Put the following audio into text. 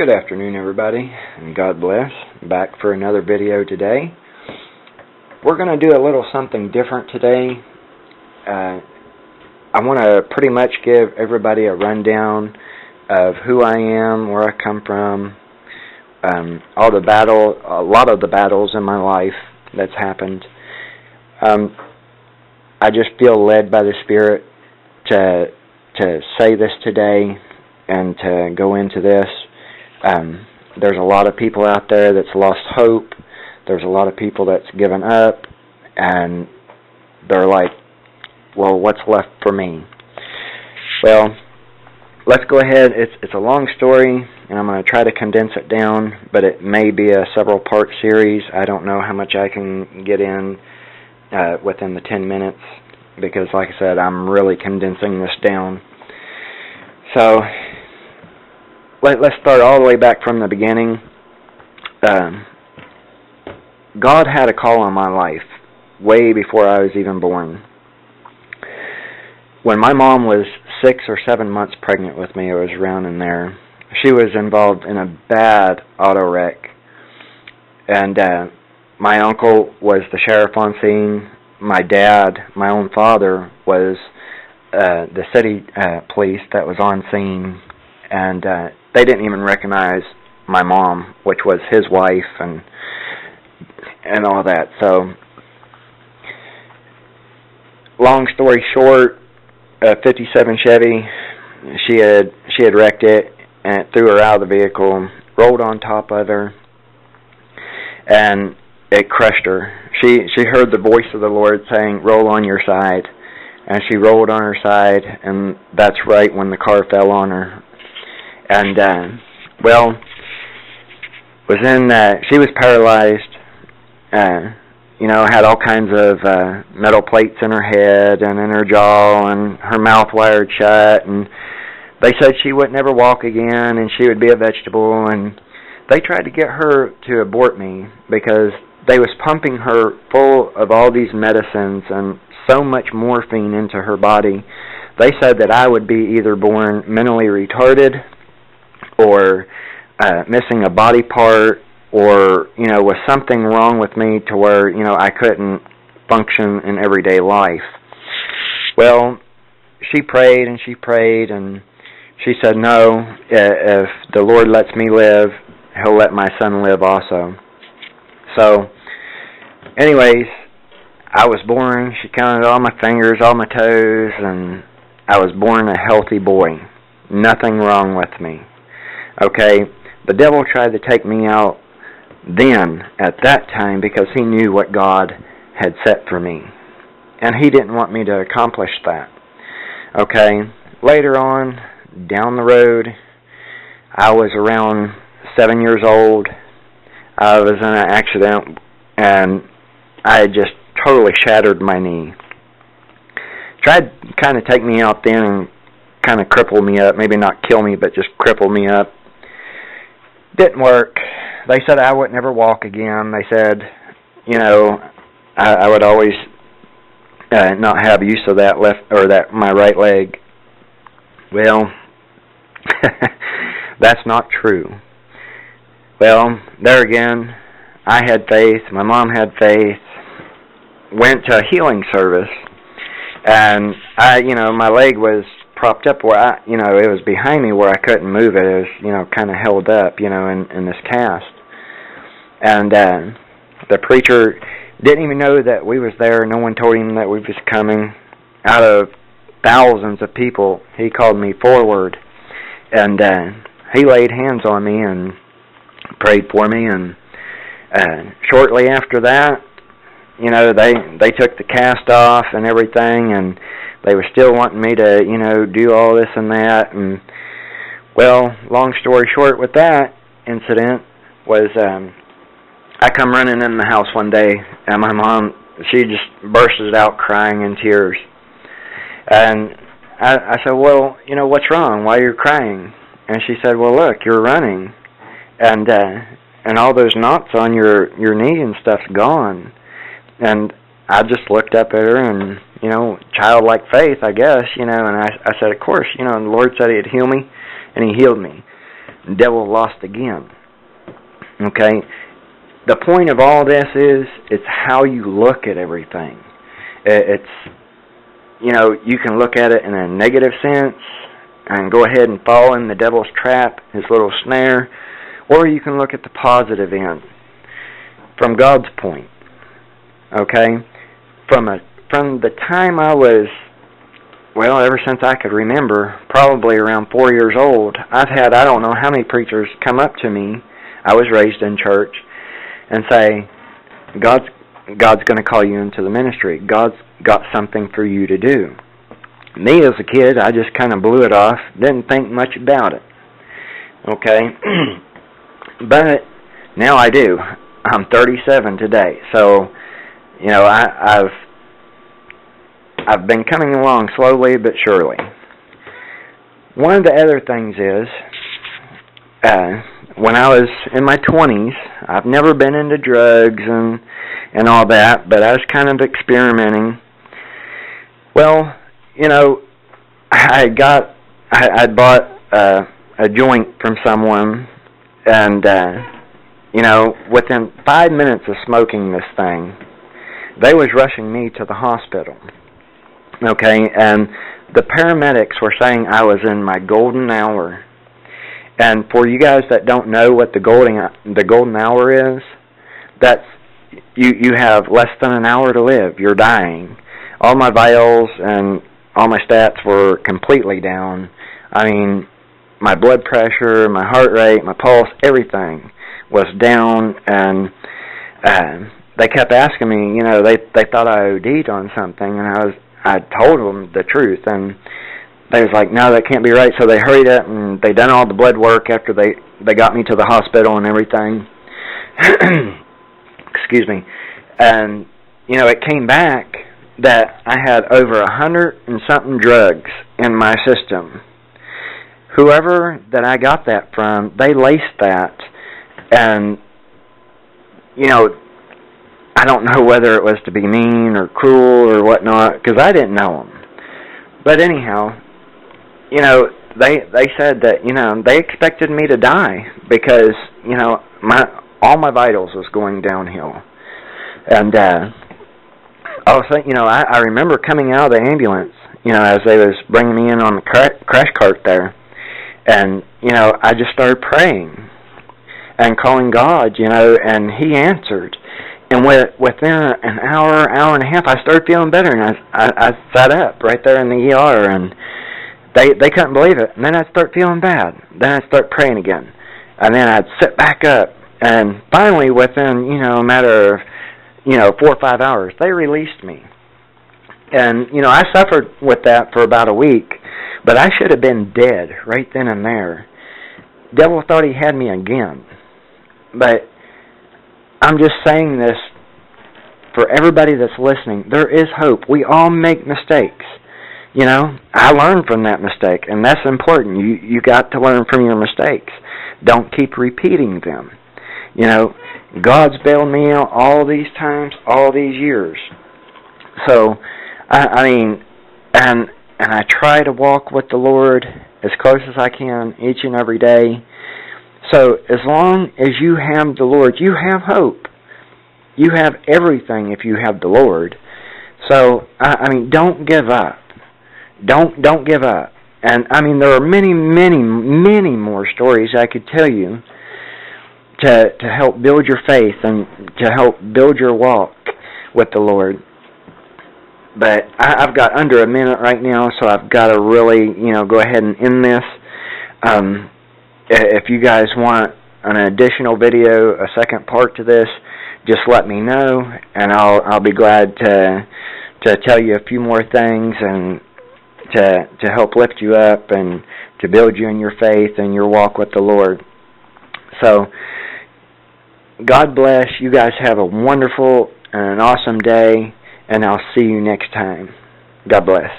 Good afternoon, everybody, and God bless. Back for another video today. We're going to do a little something different today. I want to pretty much give everybody a rundown of who I am, where I come from, a lot of the battles in my life that's happened. I just feel led by the Spirit to say this today and to go into this. There's a lot of people out there that's lost hope. There's a lot of people that's given up, and they're like, well, what's left for me? Well, let's go ahead. It's a long story, and I'm going to try to condense it down, but it may be a several-part series. I don't know how much I can get in within the 10 minutes, because, like I said, I'm really condensing this down. So, let's start all the way back from the beginning. God had a call on my life way before I was even born. When my mom was 6 or 7 months pregnant with me, it was around in there, she was involved in a bad auto wreck. And my uncle was the sheriff on scene. My dad, my own father, was the city police that was on scene. And they didn't even recognize my mom, which was his wife, and all that. So, long story short, a 57 Chevy, she had wrecked it, and it threw her out of the vehicle, rolled on top of her, and it crushed her. She heard the voice of the Lord saying, "Roll on your side," and she rolled on her side, and that's right when the car fell on her. And, she was paralyzed, had all kinds of metal plates in her head and in her jaw, and her mouth wired shut, and they said she would never walk again, and she would be a vegetable, and they tried to get her to abort me because they was pumping her full of all these medicines and so much morphine into her body. They said that I would be either born mentally retarded or missing a body part, or, with something wrong with me to where, I couldn't function in everyday life. Well, she prayed, and she said, no, if the Lord lets me live, He'll let my son live also. So, anyways, I was born, she counted all my fingers, all my toes, and I was born a healthy boy. Nothing wrong with me. Okay, the devil tried to take me out then, at that time, because he knew what God had set for me. And he didn't want me to accomplish that. Okay, later on, down the road, I was around 7 years old. I was in an accident, and I had just totally shattered my knee. Tried to kind of take me out then and kind of cripple me up. Maybe not kill me, but just cripple me up. Didn't work. They said I would never walk again. They said, I would always not have use of that my right leg. Well, that's not true. Well, there again, I had faith. My mom had faith. Went to a healing service, and my leg was propped up where it was behind me where I couldn't move it. It was, kind of held up, in this cast. And the preacher didn't even know that we was there. No one told him that we was coming. Out of thousands of people, he called me forward, and he laid hands on me and prayed for me. And shortly after that, they took the cast off and everything, and they were still wanting me to, do all this and that. And, well, long story short with that incident was I come running in the house one day, and my mom, she just bursted out crying in tears. And I said, well, what's wrong? Why are you crying? And she said, well, look, you're running, and all those knots on your knee and stuff's gone. And I just looked up at her and, childlike faith, I guess, and I said, of course, the Lord said He'd heal me, and He healed me. The devil lost again. Okay? The point of all this is, it's how you look at everything. It's, you can look at it in a negative sense and go ahead and fall in the devil's trap, his little snare, or you can look at the positive end from God's point. Okay? From the time I was, ever since I could remember, probably around 4 years old, I've had, I don't know how many preachers come up to me, I was raised in church, and say, God's going to call you into the ministry. God's got something for you to do. Me as a kid, I just kind of blew it off, didn't think much about it. Okay? But now I do. I'm 37 today, so, I've been coming along slowly but surely. One of the other things is, when I was in my 20s, I've never been into drugs and all that, but I was kind of experimenting. Well, I'd bought a joint from someone, and within 5 minutes of smoking this thing, they was rushing me to the hospital. Okay, and the paramedics were saying I was in my golden hour. And for you guys that don't know what the golden hour is, that's you have less than an hour to live. You're dying. All my vitals and all my stats were completely down. I mean, my blood pressure, my heart rate, my pulse, everything was down, and they kept asking me, they thought I OD'd on something, and I told them the truth, and they was like, no, that can't be right. So they hurried up and they done all the blood work after they got me to the hospital and everything. Excuse me. And, it came back that I had over 100 and something drugs in my system. Whoever that I got that from, they laced that, and, I don't know whether it was to be mean or cruel or whatnot, because I didn't know them. But anyhow, they said that, they expected me to die because, all my vitals was going downhill. And I was thinking, I remember coming out of the ambulance, as they was bringing me in on the crash cart there. And, I just started praying and calling God, and He answered. And within an hour and a half, I started feeling better, and I sat up right there in the ER, and they couldn't believe it. And then I'd start feeling bad. Then I'd start praying again. And then I'd sit back up. And finally, within, a matter of, 4 or 5 hours, they released me. And, I suffered with that for about a week, but I should have been dead right then and there. Devil thought he had me again. But I'm just saying this for everybody that's listening. There is hope. We all make mistakes. I learned from that mistake, and that's important. You got to learn from your mistakes. Don't keep repeating them. God's bailed me out all these times, all these years. So, and I try to walk with the Lord as close as I can each and every day. So, as long as you have the Lord, you have hope. You have everything if you have the Lord. So, don't give up. Don't give up. And, there are many, many, many more stories I could tell you to help build your faith and to help build your walk with the Lord. But I've got under a minute right now, so I've got to really, go ahead and end this. If you guys want an additional video, a second part to this, just let me know, and I'll be glad to tell you a few more things and to help lift you up and to build you in your faith and your walk with the Lord. So, God bless. You guys have a wonderful and an awesome day, and I'll see you next time. God bless.